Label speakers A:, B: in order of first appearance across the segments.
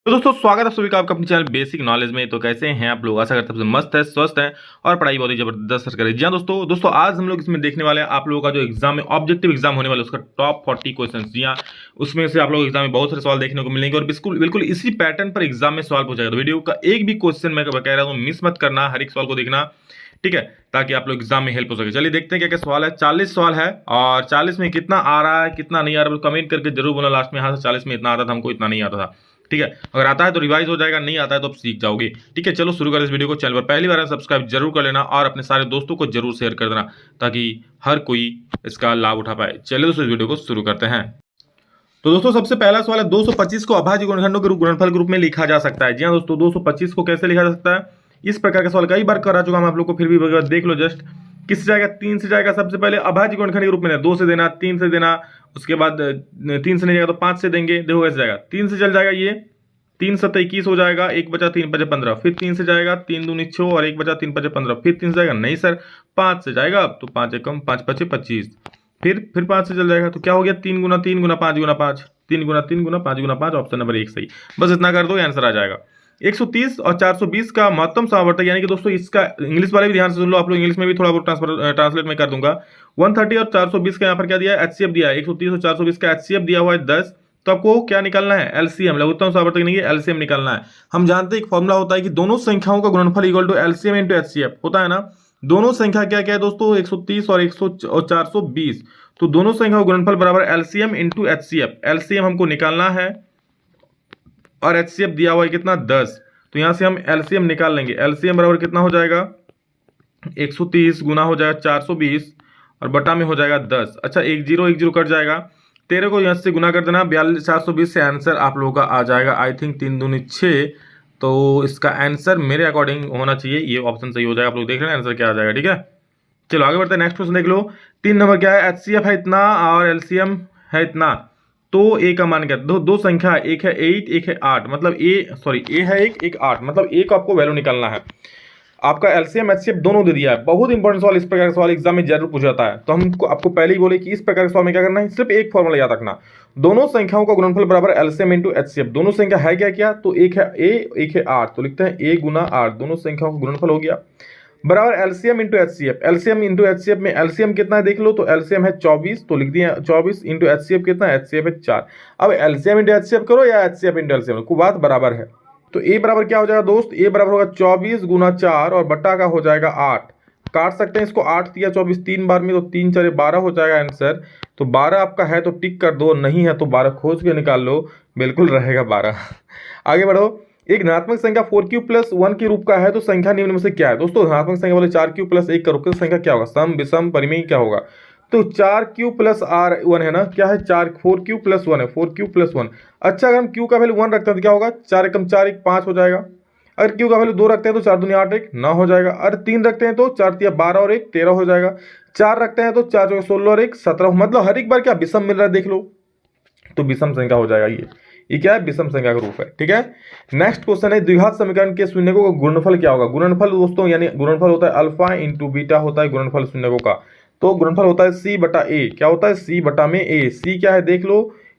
A: तो दोस्तों स्वागत है सभी का आपका अपने चैनल बेसिक नॉलेज में। तो कैसे हैं आप लोग? आशा करते हैं मस्त है, स्वस्थ है और पढ़ाई बहुत ही जबरदस्त करें। जी हाँ दोस्तों आज हम लोग इसमें देखने वाले हैं आप लोगों का जो एग्जाम है, ऑब्जेक्टिव एग्जाम होने वाला है, उसका टॉप 40 क्वेश्चन। जी हाँ, उसमें से आप लोग एग्जाम में बहुत सारे सवाल देखने को मिलेंगे और बिल्कुल बिल्कुल इसी पैटर्न पर एग्जाम में सवाल पूछा जाएगा। तो वीडियो का एक भी क्वेश्चन मैं कह रहा हूँ मिस मत करना, हर एक सवाल को देखना, ठीक है, ताकि आप लोग एग्जाम में हेल्प हो सके। चलिए देखते हैं क्या क्या सवाल है। 40 सवाल है और 40 में कितना आ रहा है कितना नहीं आ रहा है कमेंट करके जरूर बोला लास्ट में। हाँ से 40 में इतना आता था, हमको इतना नहीं आता था, ठीक है। अगर आता है तो रिवाइज हो जाएगा, नहीं आता है तो आप सीख जाओगे, ठीक है। चलो शुरू करें इस वीडियो को। चैनल पर पहली बार सब्सक्राइब जरूर कर लेना और अपने सारे दोस्तों को जरूर शेयर कर देना ताकि हर कोई इसका लाभ उठा पाए। चलिए दोस्तों इस वीडियो को शुरू करते हैं। तो दोस्तों सबसे पहला सवाल है, 225 को अभाज्य गुणनखंडों के गुणनफल के रूप में लिखा जा सकता है। जी हाँ दोस्तों, 225 को कैसे लिखा जा सकता है? इस प्रकार का सवाल कई बार करा चुका मैं आप लोग को, फिर भी एक बार देख लो जस्ट। किससे जाएगा? 3 से जाएगा। सबसे पहले अभाज्य गुणनखंड के रूप में 2 से देना, 3 से देना, उसके बाद 3 से नहीं जाएगा तो 5 से देंगे। देखो कैसे जाएगा, 3 से चल जाएगा, ये 3 7 21 हो जाएगा, 1 बचा 3 5 15, फिर 3 से जाएगा, 3 दूनी 6 और 1 बचा 3 5 15, फिर 3 से जाएगा, नहीं सर 5 से जाएगा, अब तो 5 एकम 5 5 25, फिर 5 से चल जाएगा। तो क्या हो गया? 3 गुना 3 गुना 5 गुना 5, 3 गुना 3 गुना 5 गुना 5, ऑप्शन नंबर 1 सही। बस इतना कर दो, आंसर आ जाएगा। 130 और 420 का महत्तम समावर्तक, यानी कि दोस्तों इसका इंग्लिश वाले भी ध्यान से सुन लो आप लोग, इंग्लिश में भी थोड़ा बहुत ट्रांसलेट में कर दूंगा। 130 और 420 का यहाँ पर क्या दिया है? एचसीएफ दिया है। 130 और 420 का एचसीएफ दिया हुआ है 10। तो आपको क्या निकालना है? एलसीएम, लघुत्तम समावर्तक नहीं है, एलसीएम निकालना है। हम जानते हैं एक फॉर्मूला होता है कि दोनों संख्याओं का गुणनफल equal to LCM into HCF होता है ना। दोनों संख्या क्या क्या है दोस्तों? 130 और 420। तो दोनों संख्या का गुणनफल बराबर एलसीएम इंटू एचसीएफ। एलसीएम हमको निकालना है और एचसीएफ दिया हुआ है कितना? 10। तो यहां से हम एलसीएम निकाल लेंगे। एलसीएम बराबर कितना हो जाएगा? 130 गुना हो जाएगा 420 और बटा में हो जाएगा 10। अच्छा, 1 0 कट जाएगा, 13 को यहाँ से गुना कर देना, 42 420 से आंसर आप लोगों का आ जाएगा आई थिंक 3 दूनी 6। तो इसका आंसर मेरे अकॉर्डिंग होना चाहिए, ये ऑप्शन सही हो जाएगा। आप लोग देख लेना आंसर क्या आ जाएगा, ठीक है। चलो आगे बढ़ते हैं, नेक्स्ट क्वेश्चन देख लो। 3 नंबर क्या है? एचसीएफ है इतना और एलसीएम है इतना, तो ए का मान क्या? दो संख्या है, एक है 8 एक है 8, मतलब ए है 1 एक 8, मतलब ए को आपको वैल्यू निकालना है। आपका एलसीएम एचसीएफ दोनों दे दिया है। बहुत इंपॉर्टेंट सवाल, इस प्रकार का सवाल एग्जाम में जरूर पूछा जाता है। तो हमको आपको पहले ही बोले कि इस प्रकार के सवाल में क्या करना है, सिर्फ एक फॉर्मूला याद रखना, दोनों संख्याओं का गुणनफल बराबर एलसीएम इंटू एचसीएफ। दोनों संख्या है क्या क्या? तो एक है ए एक है 8, तो लिखते हैं ए गुना 8, दोनों संख्याओं का गुणनफल हो गया बराबर LCM into HCF. LCM into HCF में एलसीएम कितना है देख लो, तो एलसीएम है 24, तो लिख दिया 24 इंटू एचसीएफ कितना है? एचसीएफ है 4। अब एलसीएम इंटू एचसीएफ करो या एचसीएफ इंटू एलसीएम, को बात बराबर है। तो ए बराबर क्या हो जाएगा दोस्त? ए बराबर होगा 24 गुना 4 और बट्टा का हो जाएगा 8। काट सकते हैं इसको, 8 दिया 24 3 बार में, तो 3 4 12 हो जाएगा आंसर। तो 12 आपका है तो टिक कर दो, नहीं है तो 12 खोज के निकाल लो, बिल्कुल रहेगा 12। आगे बढ़ो। एक धनात्मक संख्या 4 प्लस 1 के रूप का है, तो संख्या निम्न में से क्या है? दोस्तों धनात्मक संख्या बोले 4 प्लस 1 का रूप, तो संख्या क्या होगा? सम विषम परिमेय क्या होगा? तो 4 प्लस R1 है ना, क्या है? 4 प्लस 1 है, 4 प्लस 1। अच्छा, अगर हम क्यू का वैल्यू 1 रखते हैं तो क्या होगा? 4 एकम 4 1 5 हो जाएगा। अगर क्यू का वैल्यू 2 रखते हैं तो 4 दूनी 8 1 9 हो जाएगा। अगर 3 रखते हैं तो 4 तिया 12 और 1 13 हो जाएगा। 4 रखते हैं तो 4 चौके 16 और 1 17, मतलब हर एक बार क्या विषम मिल रहा है देख लो, तो विषम संख्या हो जाएगा ये क्या है? विषम संख्या का रूप है, ठीक है। नेक्स्ट क्वेश्चन है, द्विघात समीकरण के शून्यकों का गुणनफल क्या होगा? गुणनफल दोस्तों यानी गुणनफल होता है अल्फा इंटू बीटा होता है गुणनफल शून्यकों का। तो गुणनफल होता है सी बटा ए। क्या होता है? सी बटा में ए। सी क्या है देख लो,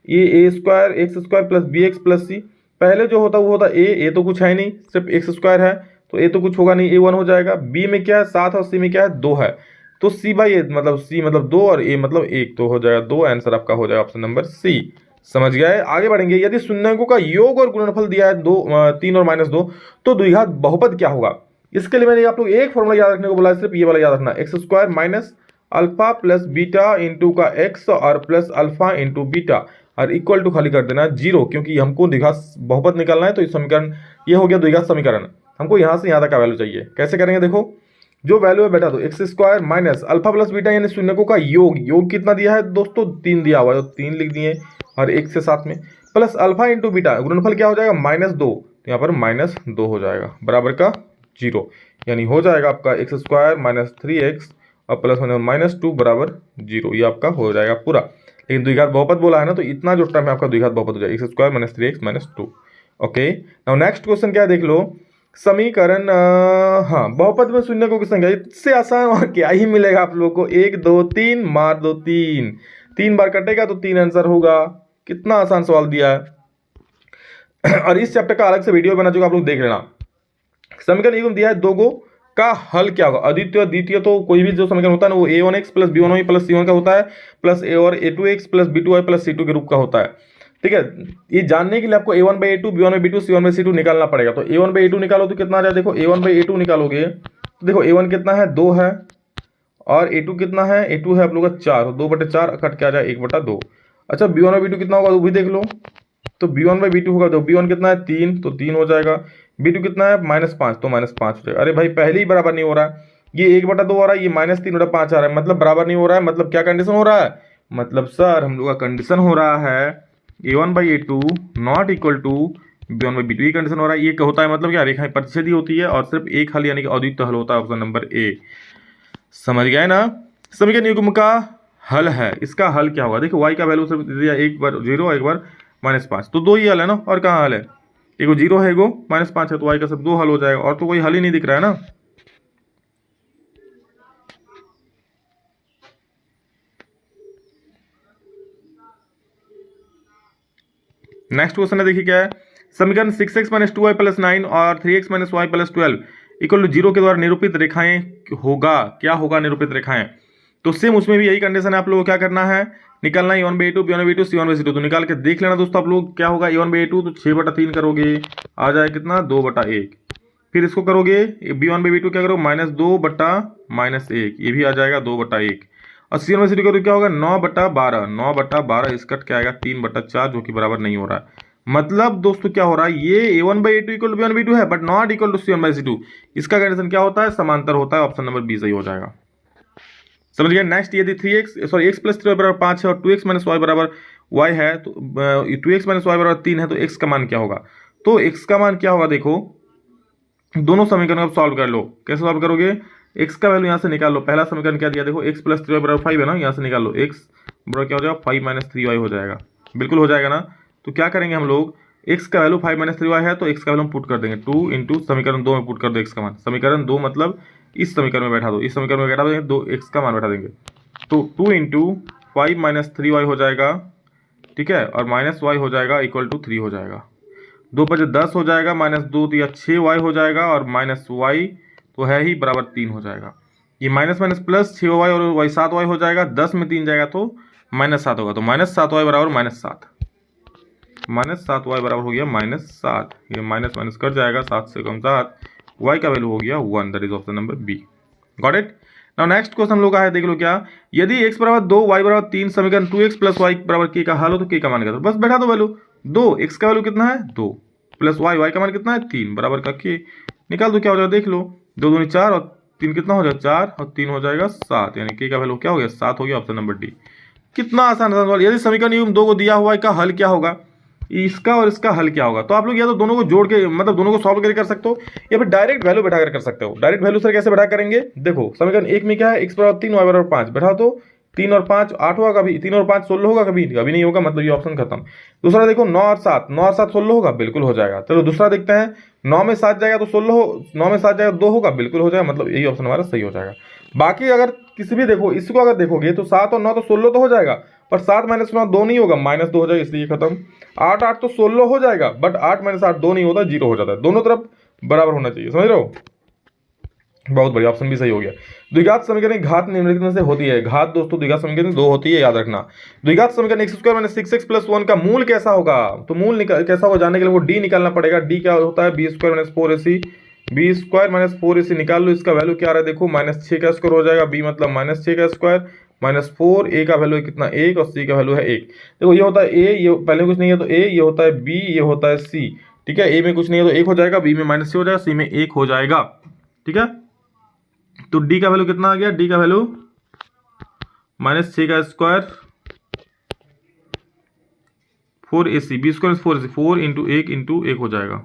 A: ये A square x square plus B x plus C. पहले जो होता है वो होता है ए तो कुछ है नहीं, सिर्फ एक्स स्क्वायर है, तो ए तो कुछ होगा नहीं, ए 1 हो जाएगा। बी में क्या है? 7 और सी में क्या है? 2 है, तो सी बाई ए मतलब सी मतलब 2 और ए मतलब 1, तो हो जाएगा 2। आंसर आपका हो जाएगा ऑप्शन नंबर सी। समझ गए? आगे बढ़ेंगे। यदि शून्यकों का योग और गुणनफल दिया है 3 और -2, तो द्विघात बहुपद क्या होगा? इसके लिए मैंने आप लोग एक फॉर्मूला याद रखने को बोला है, सिर्फ ये वाला याद रखना, x square minus alpha plus beta into का एक्स और प्लस अल्फा इंटू बीटा और इक्वल टू खाली कर देना 0, क्योंकि हमको द्विघात बहुपद निकालना है। तो इस समीकरण ये हो गया द्विघात समीकरण, हमको यहाँ से यहाँ तक का वैल्यू चाहिए। कैसे करेंगे देखो, जो वैल्यू है बैठा दो, x square minus alpha plus beta यानी शून्यकों का योग कितना दिया है दोस्तों? 3 दिया हुआ है, तो 3 लिख दिए और 1 से साथ में, प्लस अल्फा इंटू बीटा गुणनफल क्या हो जाएगा? -2, तो यहाँ पर -2 हो जाएगा बराबर का 0, यानी हो जाएगा आपका एक्स स्क्वायर माइनस 3x और प्लस -2 बराबर 0। ये आपका हो जाएगा पूरा। लेकिन द्विघात बहुपद बोला है ना, तो इतना जो टर्म है आपका द्विघात बहुपद हो जाएगा, x square minus 3x - 2। Okay, now next question क्या है देख लो। समीकरण हाँ, बहुपद में शून्यकों की संख्या, इससे आसान और क्या ही मिलेगा आप लोगों को? 1 2 3 मार दो 3 बार कटेगा तो 3 आंसर होगा। कितना आसान सवाल दिया है। और इस चैप्टर का अलग से वीडियो बना चुका, आप लोग देख लेना। समीकरण युग्म दिया है दो गो का हल क्या होगा। अद्वितीय द्वितीय तो कोई भी जो समीकरण होता है ना वो a1x plus b1y plus c1 का होता है, प्लस a और a2x plus b2y plus c2 के रूप का होता है। ठीक है, ये जानने के लिए आपको a1 by a2 b1 by b2 c1 by c2 निकालना पड़ेगा। तो a1 बाई a2 निकालो तो कितना आ जाए, देखो a1 बाई a2 निकालोगे तो देखो a1 कितना है 2 है, और a2 कितना है, a2 है आप लोग का 4, 2/4 कट के आ जाए 1/2। अच्छा b1 बाई b2 कितना होगा वो भी देख लो। तो b1 बाई b2 होगा, तो b1 कितना है 3, तो 3 हो जाएगा। b2 कितना है -5, तो -5 हो जाएगा। अरे भाई पहले ही बराबर नहीं हो रहा है, ये 1/2 हो रहा है, ये -3/5 आ रहा है, मतलब बराबर नहीं हो रहा है। मतलब क्या कंडीशन हो रहा है, मतलब सर हम लोग का कंडीशन हो रहा है a1 by a2 not equal to b1 by b2, ये कंडीशन हो रहा है। ये होता है मतलब क्या, रेखाएं प्रतिच्छेदी होती है और सिर्फ एक हल यानी कि अद्वितीय हल होता है। ऑप्शन नंबर ए, समझ गए ना। समीकरण युग्म का हल है, इसका हल क्या होगा, देखो y का वैल्यू सिर्फ दिया, एक बार 0 एक बार -5, तो दो ही हल है ना, और कहाँ हल है, एगो 0 है एगो -5 है, तो y का सिर्फ 2 हल हो जाएगा, और तो कोई हल ही नहीं दिख रहा है ना। नेक्स्ट क्वेश्चन है, देखिए क्या है। समीकरण 6x माइनस 2y प्लस 9 और 3x minus y plus 12 equal to 0 के द्वारा निरूपित रेखाएं होगा, क्या होगा निरूपित रेखाएं। तो सेम उसमें भी यही कंडीशन है, आप लोगों को क्या करना है, निकालना है a1 by a2 b1 by b2 c1 by c2। तो निकाल के देख लेना दोस्तों आप लोग, क्या होगा a1 बाई a2 तो 6/3 करोगे, आ जाए कितना 2/1। फिर इसको करोगे b1 बाई b2 क्या करो -2/-1, ये भी आ जाएगा 2/1। और c1 बाई c2 करोगे क्या होगा 9/12, 9/12 इसका क्या आएगा 3/4, जो कि बराबर नहीं हो रहा है। मतलब दोस्तों क्या हो रहा है, ये a1 by a2 equal to b1 by b2 है, but not equal to c1 by c2। इसका कंडीशन क्या होता है, समांतर होता है। ऑप्शन नंबर बी सही हो जाएगा, समझ गए। नेक्स्ट, यदि x प्लस 3y बराबर 5 है और 2x माइनस y बराबर y है, तो 2x माइनस y बराबर 3 है, तो x का मान क्या होगा। तो x का मान क्या होगा, देखो दोनों समीकरण को सॉल्व कर लो। कैसे सॉल्व करोगे, x का वैल्यू यहाँ से निकाल लो। पहला समीकरण क्या दिया, देखो x प्लस 3y बराबर 5 है ना, यहाँ से निकाल लो, x बराबर क्या हो जाएगा 5 माइनस 3y हो जाएगा, बिल्कुल हो जाएगा ना। तो क्या करेंगे हम लोग, x का वैल्यू 5 माइनस 3y है, तो x का वैल्यू हम पुट कर देंगे 2 इंटू समीकरण 2 में पुट कर दो x का मान। समीकरण 2 मतलब इस समीकरण में बैठा दो, इस समीकरण में बैठा देंगे, 2 x का मान बैठा देंगे, तो 2 इंटू 5 माइनस 3y हो जाएगा, ठीक है, और माइनस y हो जाएगा इक्वल टू 3 हो जाएगा। 2×10 हो जाएगा, -2 तो यह 6y हो जाएगा, और माइनस y तो है ही बराबर 3 हो जाएगा। ये माइनस माइनस प्लस 6y और y 7y हो जाएगा, 10 में 3 जाएगा तो -7 होगा, तो -7y बराबर -7, -7y बराबर हो गया -7। ये माइनस माइनस कट जाएगा, 7 से कम 7, y का वैल्यू हो गया 1, that is option number B. Got it. Now next question हम लोग का है, देख लो क्या। यदि x बराबर 2 y बराबर 3 समीकरण 2x प्लस y बराबर k का हल हो, तो k का मान क्या, तो बस बैठा दो वैल्यू 2, x का वैल्यू कितना है 2 प्लस y का मान कितना है 3 बराबर का k, निकाल दो क्या हो जाएगा, देख लो 2 दूनी 4 और 3 कितना हो जाएगा 4 और 3 हो जाएगा 7, यानी k का वैल्यू क्या हो गया 7 हो गया। Option number D. कितना आसान सवाल। यदि समीकरण युग्म 2 को दिया हुआ है, का हल क्या होगा, इसका और इसका हल क्या होगा। तो आप लोग या तो दोनों को जोड़ के मतलब दोनों को सॉल्व करके कर सकते हो, या फिर डायरेक्ट वैल्यू बैठा कर सकते हो। डायरेक्ट वैल्यू सर कैसे बैठा करेंगे, देखो समीकरण 1 में क्या है, x बराबर 3 y बराबर 5 बैठा, तो 3 और 5 8 होगा, कभी 3 और 5 16 होगा, कभी कभी नहीं होगा, मतलब ये ऑप्शन खत्म। दूसरा देखो 9 और 7 16 होगा, बिल्कुल हो जाएगा। चलो दूसरा देखते हैं, 9 में 7 जाएगा तो 16 हो, 9 में 7 जाएगा 2 होगा, बिल्कुल हो जाएगा, मतलब यही ऑप्शन हमारा सही हो जाएगा। बाकी अगर किसी भी देखो इसको अगर देखोगे तो 7 और 9 तो 16 तो हो जाएगा, पर 7 माइनस 9 2 नहीं होगा, -2 हो जाएगा, इसलिए खत्म। 8 8 तो 16 हो जाएगा, बट 8 माइनस 8 2 नहीं होता, 0 हो जाता है। दोनों तरफ बराबर होना चाहिए, समझ रहे हो। बहुत बढ़िया, ऑप्शन भी सही हो गया। द्विघात समीकरण की घात निम्नलिखित में से होती है। घात दोस्तों द्विघात समीकरण 2 होती है, याद रखना। द्विघात समीकरण x² माइनस 6x प्लस 1 का मूल कैसा होगा, तो मूल कैसा होगा जानने के लिए वो d निकालना पड़ेगा। d क्या होता है b² minus 4ac, b² minus 4ac निकाल लो। इसका वैल्यू क्या आ रहा है, देखो -6 का स्क्वायर हो जाएगा, b मतलब -6 का स्क्वायर -4, a का वैल्यू है कितना 1 और c का वैल्यू है 1। देखो ये होता है a, ये पहले कुछ नहीं है तो a, ये होता है b, ये होता है c, ठीक है। a में कुछ नहीं है तो 1 हो जाएगा, b में -6 हो जाएगा, c में 1 हो जाएगा, ठीक है। तो d का वैल्यू कितना आ गया, d का वैल्यू -6 का square 4ac, b² 4ac, 4 into 1 into 1 हो जाएगा,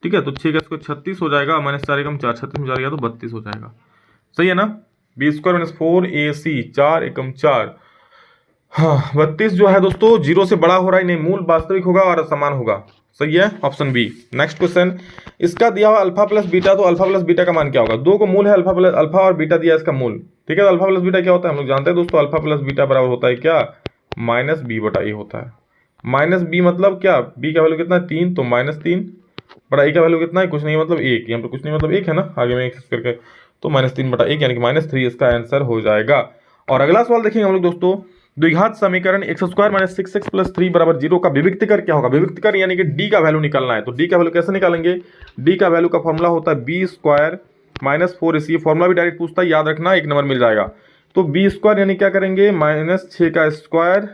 A: ठीक है। तो 6 का स्क्वायर 36 हो जाएगा, -4 एकम 4, 36 में 4 गया तो 32 हो जाएगा, सही है ना। b² माइनस 4ac, 4 एकम 4, हाँ 32 जो है दोस्तों 0 से बड़ा हो रहा है, नहीं मूल वास्तविक होगा और समान होगा, सही है, ऑप्शन बी। नेक्स्ट क्वेश्चन, इसका दिया हुआ अल्फा प्लस बीटा, तो अल्फा प्लस बीटा का मान क्या होगा। दो को मूल है अल्फा और बीटा दिया इसका मूल, ठीक है। तो अल्फा प्लस बीटा क्या होता है हम लोग जानते हैं दोस्तों, अल्फा प्लस बीटा बराबर होता है क्या -b/a होता है। माइनस बी मतलब क्या, बी का वैल्यू कितना है 3, तो -3 बटा ए का वैल्यू कितना है, कुछ नहीं मतलब 1, यहाँ पर कुछ नहीं मतलब 1 है ना, आगे में एक करके, तो -3 बटा 1 यानी कि -3 इसका आंसर हो जाएगा। और अगला सवाल देखेंगे हम लोग दोस्तों, द्विघात समीकरण x² - 6x + 3 = 0 का विविक्तिकर क्या होगा। विविक्तिकर यानी कि डी का वैल्यू निकालना है, तो डी का वैल्यू कैसे निकालेंगे, डी का वैल्यू का फॉर्मूला होता है b² - 4ac, फॉर्मूला भी डायरेक्ट पूछता है, याद रखना 1 नंबर मिल जाएगा। तो b² यानी क्या करेंगे, -6 का स्क्वायर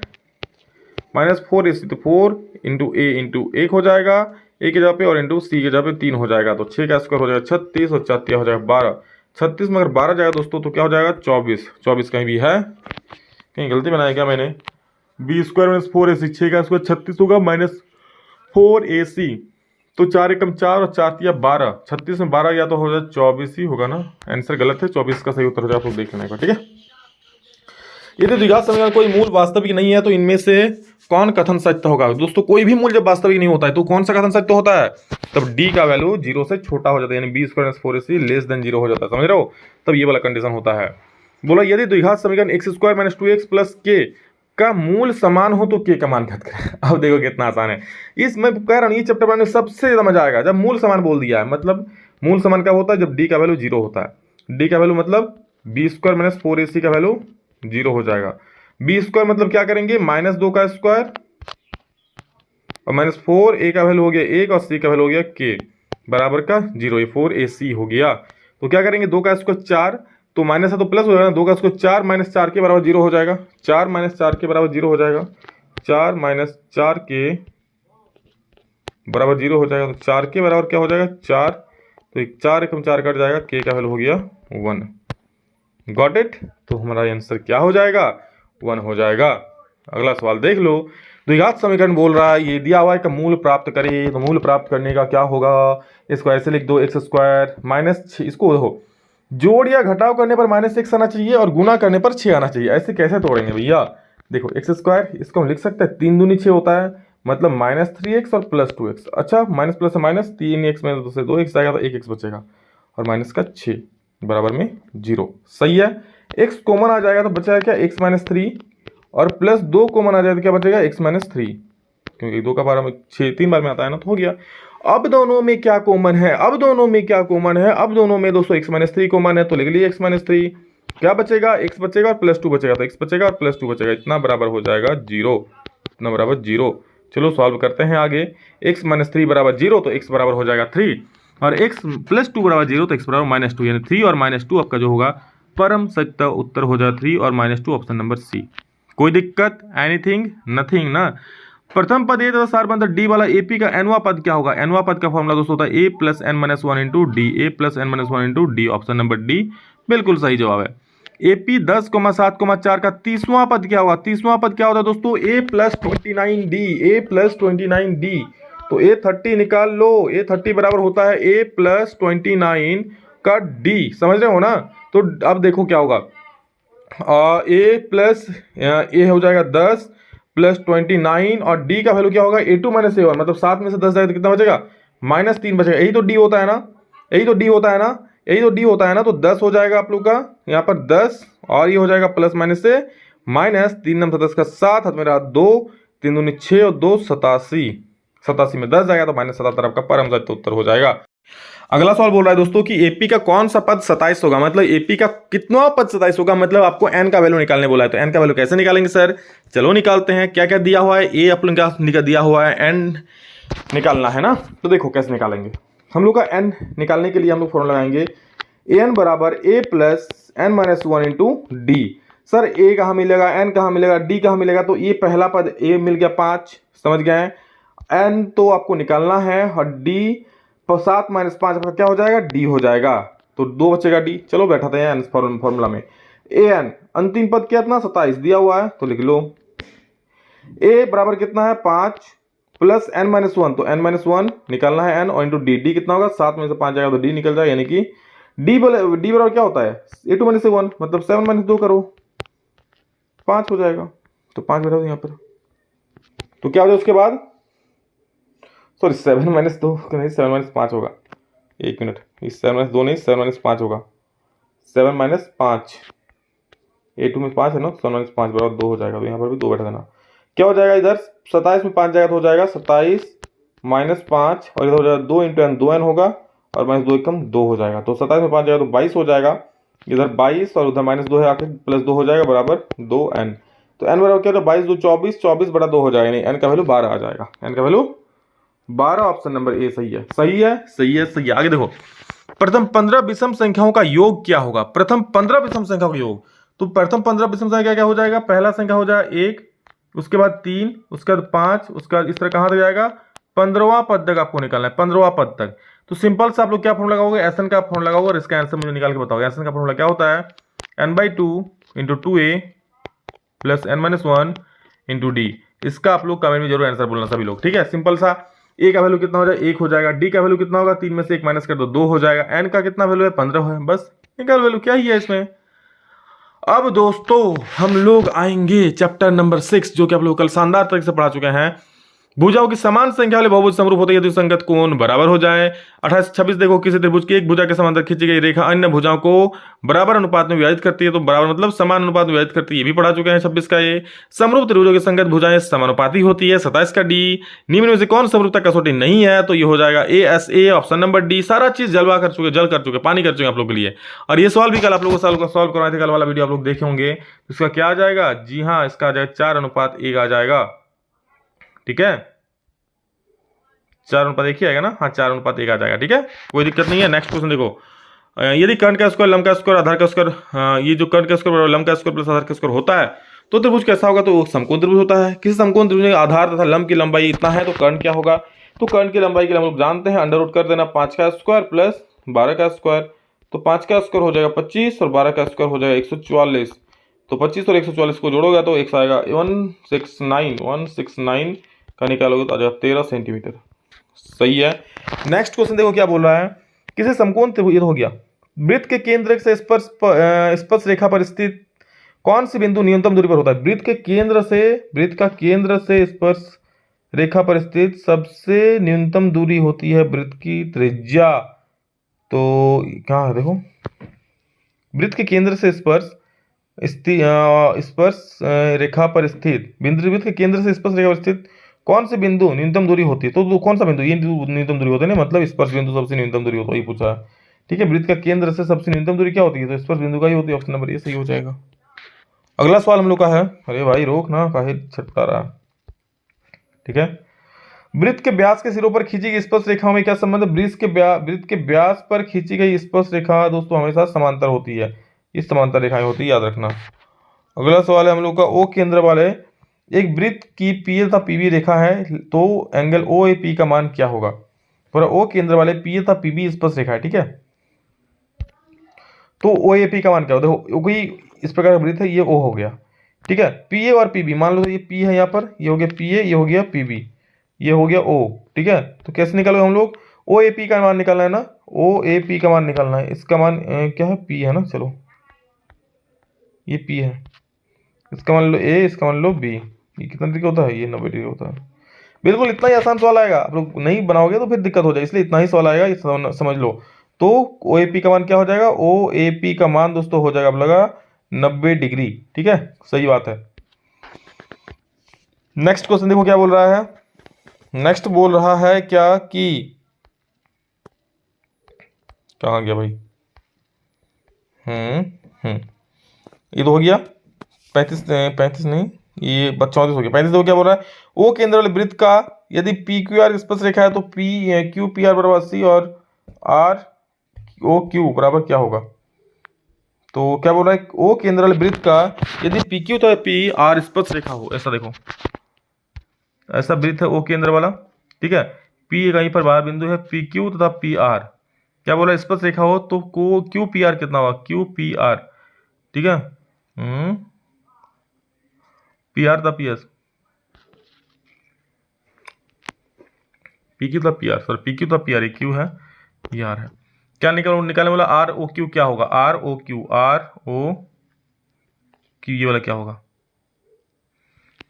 A: -4ac, तो 4 × a × 1 हो जाएगा ए की जगह पे, और इंटू सी की जगह पे 3 हो जाएगा, तो 6 का स्क्वायर हो जाएगा 36 और 4 हो जाएगा 12। 36 में अगर 12 जाएगा दोस्तों तो क्या हो जाएगा 24। 24 कहीं भी है, कहीं गलती बनाया क्या मैंने, b² - 4ac, 6 का स्क्वायर 36 होगा -4ac, तो 4 एकम 4 और 4 तिया 12, 36 में 12 या तो हो जाए 24 ही होगा ना, आंसर गलत है, 24 का सही उत्तर हो जाएगा, तो देख लेना एक बार, ठीक है। यदि द्विघात समीकरण कोई मूल वास्तविक नहीं है तो इनमें से कौन कथन सत्य होगा। दोस्तों कोई भी मूल जब वास्तविक नहीं होता है तो कौन सा कथन सत्य होता है, तब डी का वैल्यू 0 से छोटा हो जाता है, यानी b² - 4ac < 0 हो जाता है, समझ रहे हो, तब ये वाला कंडीशन होता है। बोला यदि द्विघात समीकरण x² - 2x + k का मूल समान हो तो k का मान ज्ञात करें। अब देखो कितना आसान है, इस मैं कह रहा हूँ ये चैप्टर पढ़ने में सबसे ज्यादा मजा आएगा जब मूल समान बोल दिया है। मतलब मूल समान क्या होता है, जब डी का वैल्यू 0 होता है, डी का वैल्यू मतलब b² - 4ac का वैल्यू 0 हो जाएगा। b² मतलब क्या करेंगे, -2 का स्क्वायर और -4, a का वैल्यू हो गया 1 और c का वैल्यू हो गया k बराबर का 0, ये 4ac हो गया। तो क्या करेंगे, 2 का स्क्वायर 4, तो माइनस है तो प्लस हो जाएगा, 2 का स्क्वायर 4 - 4 के बराबर 0 हो जाएगा, 4 - 4 के बराबर 0 हो जाएगा, 4 - 4 के बराबर 0 हो जाएगा, तो 4 के बराबर क्या हो जाएगा 4, तो 4 एकम 4 कट जाएगा, k का वैल्यू हो गया 1। गॉट इट, तो हमारा आंसर क्या हो जाएगा 1 हो जाएगा। अगला सवाल देख लो, द्विघात समीकरण बोल रहा है ये दिया हुआ है का मूल प्राप्त करें, तो मूल प्राप्त करने का क्या होगा, इसको ऐसे लिख दो x², इसको देखो जोड़ या घटाव करने पर -6 आना चाहिए और गुना करने पर 6 आना चाहिए, ऐसे कैसे तोड़ेंगे भैया। देखो x², इसको हम लिख सकते हैं 3 दूनी 6 होता है, मतलब -3x और +2x, अच्छा माइनस प्लस है माइनस, 3x में 2x आएगा तो 1x बचेगा, और माइनस का 6 बराबर में 0, सही है। x कॉमन आ जाएगा तो बचेगा क्या x - 3, और +2 कॉमन आ जाएगा तो क्या बचेगा x - 3, क्योंकि 2 का बार में 6 3 बार में आता है ना, तो हो गया। अब दोनों में क्या कॉमन है, अब दोनों में क्या कॉमन है, अब दोनों में दोस्तों x - 3 कॉमन है, तो लिख लिए x - 3, क्या बचेगा x बचेगा और +2 बचेगा, तो x बचेगा और +2 बचेगा, इतना बराबर हो जाएगा 0, इतना बराबर 0। चलो सॉल्व करते हैं आगे, x - 3 बराबर 0 तो x बराबर हो जाएगा 3, और x + 2 बराबर 0 तो x बराबर -2, यानी 3 और -2 आपका जो होगा परम सत्य उत्तर हो जाए 3 और -2, ऑप्शन नंबर सी। कोई दिक्कत, एनीथिंग, नथिंग ना। प्रथम पद ए तथा सार बनता डी वाला एपी का एनवा पद क्या होगा, एनवा पद का फॉर्मूला दोस्तों होता है a + n - 1 × d, a + n - 1 × d, option number D बिल्कुल सही जवाब है। एपी 10, 7, 4 का तीसवां पद क्या होगा, तीसवां पद क्या होता है दोस्तों a + 29d, a + 29d, तो a 30 निकाल लो, a 30 बराबर होता है a + 29 का d, समझ रहे हो ना। तो अब देखो क्या होगा, a प्लस ए हो जाएगा 10 + 29, और d का वैल्यू क्या होगा a2 - a1, मतलब 7 में से 10 जाएगा तो कितना बचेगा -3 बचेगा, यही तो d होता है ना, यही तो d होता है ना, यही तो d होता है ना, तो 10 हो जाएगा आप लोग का यहाँ पर 10, और ये हो जाएगा प्लस माइनस से माइनस, 3 नंबर 10 का 7, हाथ में रहा 2, 3 दूनी 6 और 2 87, 87 में 10 जाएगा तो -77 आपका परम सत्य उत्तर हो जाएगा। अगला सवाल बोल रहा है दोस्तों कि एपी का कौन सा पद 27 होगा, मतलब एपी का कितना पद 27 होगा, मतलब आपको एन का वैल्यू निकालने बोला है, तो एन का वैल्यू कैसे निकालेंगे सर, चलो निकालते हैं। क्या क्या दिया हुआ है, ए अपन का दिया हुआ है, एन निकालना है ना, तो देखो कैसे निकालेंगे। हम लोग का एन निकालने के लिए हम लोग फॉर्मूला लगाएंगे एन बराबर a + n - 1 × d। सर ए कहाँ मिलेगा, एन कहाँ मिलेगा, डी कहाँ मिलेगा, तो ये पहला पद ए मिल गया 5, समझ गए, एन तो आपको निकालना है, और डी 7 - 5 आपका क्या हो जाएगा डी हो जाएगा, तो 2 बचेगा डी। चलो बैठाते हैं फॉर्मूला में, ए एन अंतिम पद क्या इतना 27 दिया हुआ है, तो लिख लो ए बराबर कितना है 5 + n - 1, तो n - 1 निकालना है n, और इंटू डी, डी कितना होगा 7 में से 5 जाएगा तो डी निकल जाएगा, यानी कि डी बराबर क्या होता है a2 - 1, मतलब 7 - 2 करो 5 हो जाएगा, तो 5 बैठा दो यहाँ पर, तो क्या हो जाए उसके बाद, सॉरी 7 - 2 नहीं 7 - 5 होगा, एक मिनट, इस 7 - 2 नहीं 7 - 5 होगा, 7 - 5, a2 में 5 है ना, 7 - 5 बराबर 2 हो जाएगा, तो यहाँ पर भी 2 बैठा देना। क्या हो जाएगा इधर 27 में 5 जाएगा तो हो जाएगा 27 माइनस 5 और इधर हो जाएगा 2 इंटू एन, 2n होगा और माइनस 2 एकम 2 हो जाएगा। तो 27 में 5 जाएगा तो 22 हो जाएगा, इधर 22 और उधर माइनस 2 है आके प्लस 2 हो जाएगा बराबर 2n। तो n बराबर क्या होगा 22 2 24, 24 बड़ा 2 हो जाएगा, नहीं n का वैल्यू 12 आ जाएगा, n का वैल्यू 12। ऑप्शन नंबर ए सही है, सही है, सही है, सही है। आगे देखो, प्रथम 15 विषम संख्याओं का योग क्या होगा? प्रथम 15 विषम संख्याओं का योग, तो प्रथम 15 विषम संख्या क्या हो जाएगा? पहला संख्या हो जाएगा 1, उसके बाद 3, उसके बाद 5, उसके बाद इस तरह कहां तक जाएगा? 15वां पद तक आपको निकालना है, 15वां पद तक। तो सिंपल से आप लोग क्या फॉर्मूला लगाओगे? एसएन का फॉर्मूला लगाओगे और इसका आंसर मुझे निकाल के बताओगे। एसएन का फॉर्मूला क्या होता है? n/2 into 2a plus n-1 into D. इसका आप लोग कमेंट में जरूर आंसर बोलना सभी लोग, ठीक है। सिंपल सा, ए का वैल्यू कितना हो जाएगा? 1 हो जाएगा। डी का वैल्यू कितना होगा? 3 में से 1 माइनस कर दो 2 हो जाएगा। एन का कितना वैल्यू है? 15 है, बस निकाल वैल्यू, क्या ही है इसमें। अब दोस्तों हम लोग आएंगे चैप्टर नंबर 6, जो कि आप लोग कल शानदार तरीके से पढ़ा चुके हैं। भुजाओं की समान संख्या वाले बहुभुज समरूप होते हैं यदि संगत कोण बराबर हो जाए। 28-26 देखो, किसी त्रिभुज की एक भुजा के समांतर खींची गई रेखा अन्य भुजाओं को बराबर अनुपात में विभाजित करती है। तो बराबर मतलब समान अनुपात में विभाजित करती है, ये भी पढ़ा चुके हैं। 26 का ये समरूप त्रिभुजों की संगत भुजाएं समानुपाती होती है। 27 का डी, निम्न में से कौन समरूपता कसौटी नहीं है? तो ये हो जाएगा ASA, ऑप्शन नंबर डी। सारा चीज जलवा कर चुके, जल कर चुके, पानी कर चुके आप लोग के लिए। और ये सवाल भी कल आप लोगों को सॉल्व करवाए थे, कल वाला वीडियो आप लोग देखे होंगे। इसका क्या आ जाएगा? जी हाँ, इसका आ जाएगा 4:1 आ जाएगा, ठीक है। 4:1 आएगा ना? हाँ, 4:1 आ जाएगा, ठीक है, कोई दिक्कत नहीं है। नेक्स्ट क्वेश्चन देखो, यदि कर्ण का स्क्वायर, लंब का स्क्वायर, आधार का स्क्वायर, ये जो कर्ण का स्क्वायर, लंब का स्क्वायर प्लस आधार का स्क्वायर होता है तो त्रिभुज कैसा होगा? तो समकोण त्रिभुज होता है। किसी समकोण त्रिभुज में आधार तथा लंब की लंबाई इतना है तो कर्ण क्या होगा? तो कर्ण की लंबाई के लिए हम लोग जानते हैं, अंडर रूट कर देना 5 का स्क्वायर प्लस 12 का स्क्वायर। तो 5 का स्क्वायर हो जाएगा 25 और 12 का स्क्वायर हो जाएगा 144। तो 25 और 144 को जोड़ोगे तो एक आएगा 169 का निकालोगे तो आ जाएगा 13 सेंटीमीटर। सही है। नेक्स्ट क्वेश्चन देखो क्या बोल रहा है। किसी समकोण त्रिभुज, ये हो गया, वृत्त के केंद्र से स्पर्श रेखा पर स्थित कौन सी बिंदु न्यूनतम दूरी पर होता है? वृत्त का केंद्र से स्पर्श रेखा पर स्थित सबसे न्यूनतम दूरी होती है वृत्त की त्रिज्या। तो कहाँ है देखो, वृत्त के केंद्र से स्पर्श रेखा पर स्थित बिंदु, वृत्त के केंद्र से स्पर्श रेखा पर स्थित कौन सी बिंदु न्यूनतम दूरी होती है? तो कौन सा बिंदु? ये न्यूनतम दूरी होती है ना, मतलब स्पर्श बिंदु सबसे न्यूनतम दूरी होता है, ये पूछा है, ठीक है। वृत्त का केंद्र से सबसे न्यूनतम दूरी क्या होती है? तो स्पर्श बिंदु का ही होती है, ऑप्शन नंबर ए सही हो जाएगा। अगला सवाल हम लोग का है, अरे भाई रोक ना, काहे छटता रहा, ठीक है। वृत्त के व्यास के सिरों पर खींची गई स्पर्श रेखाओं में क्या संबंध है? वृत्त के व्यास पर खींची गई स्पर्श रेखा दोस्तों हमेशा समांतर होती है, इस समांतर रेखाएं होती है, याद रखना। अगला सवाल है हम लोग का, ओ केंद्र वाले एक वृत्त की पी तथा पीबी रेखा है तो एंगल OAP का मान क्या होगा? पूरा ओ केंद्र वाले पी तथा पीबी स्पर्श रेखा है, ठीक है। तो OAP का मान क्या होगा? देखो कोई इस प्रकार का वृत्त है, ये O हो गया, ठीक है। PA और PB, मान लो ये P है, यहाँ पर ये हो गया PA, ये हो गया PB, ये हो गया O, ठीक है। तो कैसे निकालोगे हम लोग? OAP का मान निकालना है ना, OAP का मान निकालना है। इसका मान क्या है? P है ना, चलो ये P है, इसका मान लो A, इसका मान लो B। ये कितना डिग्री होता है? ये 90 डिग्री होता है। बिल्कुल इतना ही आसान सवाल आएगा, आप लोग नहीं बनाओगे तो फिर दिक्कत हो जाए, इसलिए इतना ही सवाल आएगा, ये समझ लो। तो OAP का मान क्या हो जाएगा? OAP का मान दोस्तों हो जाएगा आप लगा 90 डिग्री, ठीक है, सही बात है। नेक्स्ट क्वेश्चन देखो क्या बोल रहा है। नेक्स्ट बोल रहा है क्या कि, कहाँ गया भाई? ये तो हो गया 35 नहीं, ये 34 हो गया। 35 तो क्या बोल रहा है? ओ केंद्र वाले वृत्त का यदि PQR स्पर्श रेखा है तो QPR बराबर 80 और ROQ बराबर क्या होगा? तो क्या बोल रहा है? ओ केंद्र वाले वृत्त का यदि PQ तो PR स्पर्श रेखा हो, ऐसा देखो, ऐसा वृत्त है ओ केंद्र वाला, ठीक है। P कहीं पर बाहर बिंदु है, PQ तथा PR क्या बोला? स्पर्श रेखा हो तो QPR कितना होगा? QPR, ठीक है। PR था PS, PQ था PR, सॉरी PQ था PR, ये Q है, ये R है। क्या निकालने वाला? ROQ क्या होगा? ROQ ये वाला क्या होगा?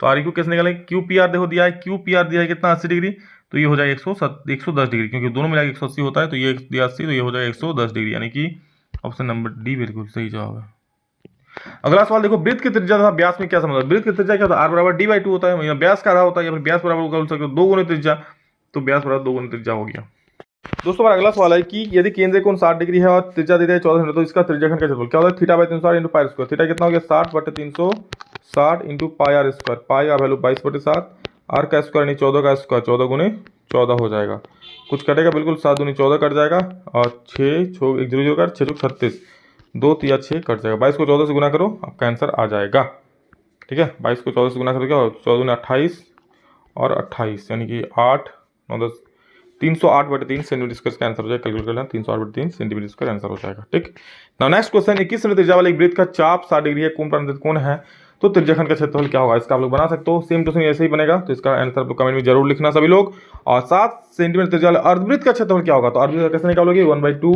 A: तो ROQ कैसे निकालेंगे? QPR देखो दिया है, QPR दिया है कितना? 80 डिग्री, तो ये हो जाएगा 110 डिग्री, क्योंकि दोनों मिला के 180 होता है, तो ये दिया 80, तो ये हो जाएगा 110 डिग्री, यानी कि ऑप्शन नंबर डी बिल्कुल सही जवाब है। अगला सवाल देखो, वृत्त की त्रिज्या तथा व्यास में क्या संबंध है। वृत्त की त्रिज्या क्या होता है, आर बराबर डी बाई टू होता है, या व्यास का आधा होता है, या फिर व्यास बराबर बोल सकते हो 2 गुना त्रिज्या, तो व्यास बराबर 2 गुना त्रिज्या हो गया। दोस्तों हमारा अगला सवाल है कि यदि केंद्र कोण 60 डिग्री है और त्रिज्या दे दिया 14 तो इसका त्रिज्याखंड का क्षेत्रफल क्या होता है। Theta by 360 into pi square. Theta कितना हो गया 60/360 इंटू पाई आर स्क्वायर। पाई का वैल्यू 22/7, आर का स्क्वायर यानी 14 का स्क्वायर 14 गुने 14 हो जाएगा। कुछ कटेगा बिल्कुल, 7 दूनी 14 कट जाएगा और 6 1 0 0 कर 6 36 2 3 6 कट जाएगा। 22 को 14 से गुना करो, आपका आंसर आ जाएगा। ठीक है, 22 को 14 से गुना करो क्या हो, 14 दूनी 28 और 28 यानी कि 8 9 10 308/3 सेंटीमीटर स्क्वायर का आंसर हो जाएगा। कैलकुलेट करना 308/3 सेंटीमीटर स्क्वायर आंसर हो जाएगा। ठीक, नाउ नेक्स्ट क्वेश्चन, 21 सेमी त्रिज्या वाले एक वृत्त का चाप 60 डिग्री है, कोण पर कोण है, तो त्रिज्याखंड का क्षेत्रफल क्या होगा। इसका आप लोग बना सकते हो, सेम टू सेम ऐसे ही बनेगा। तो इसका आंसर आप लोग कमेंट में जरूर लिखना सभी लोग। और 7 सेंटीमीटर त्रिज्या वाले अर्धवृत्त का क्षेत्रफल क्या होगा, तो अर्धवृत्त कैसे निकालोगे, 1/2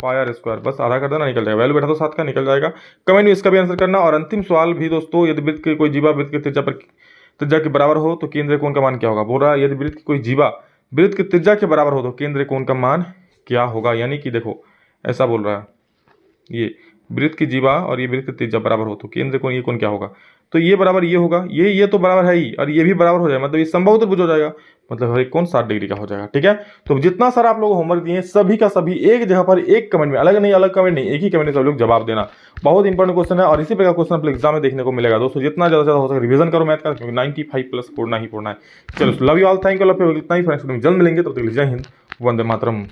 A: पाई आर स्क्वायर, बस आधा कर देना निकल जाएगा। वैल्यू बैठा तो 7 का निकल जाएगा। कमेंट में इसका भी आंसर करना। और अंतिम सवाल भी दोस्तों, यदि वृत्त की कोई जीवा वृत्त की त्रिज्या के बराबर हो तो केंद्रीय कोण का मान क्या होगा। बोल रहा है यदि वृत्त की कोई जीवा वृत्त की त्रिज्या के बराबर हो तो केंद्रीय कोण का मान क्या होगा। यानी कि देखो ऐसा बोल रहा है, ये वृत्त की जीवा और ये वृत्त की त्रिज्या बराबर हो तो केंद्रीय कोण ये कोण क्या होगा, तो ये बराबर ये होगा, ये तो बराबर है ही, और ये भी बराबर हो जाएगा, मतलब ये समबाहु हो जाएगा, मतलब हर एक कोण 60 डिग्री का हो जाएगा। ठीक है, तो जितना सारा आप लोग होमवर्क दिए सभी का सभी एक जगह पर एक कमेंट में, अलग नहीं अलग कमेंट नहीं, एक ही कमेंट में सब लोग जवाब देना। बहुत इंपॉर्टेंट क्वेश्चन है और इसी प्रकार क्वेश्चन आप एग्जाम में देखने को मिलेगा दोस्तों। जितना ज्यादा हो सके रिवीजन करो मैथ का, क्योंकि 95+ फोड़ना ही फोड़ना है। चलो love you all, thank you, इतना ही, जल्द मिलेंगे, तब तक जय हिंद, वंदे मातरम।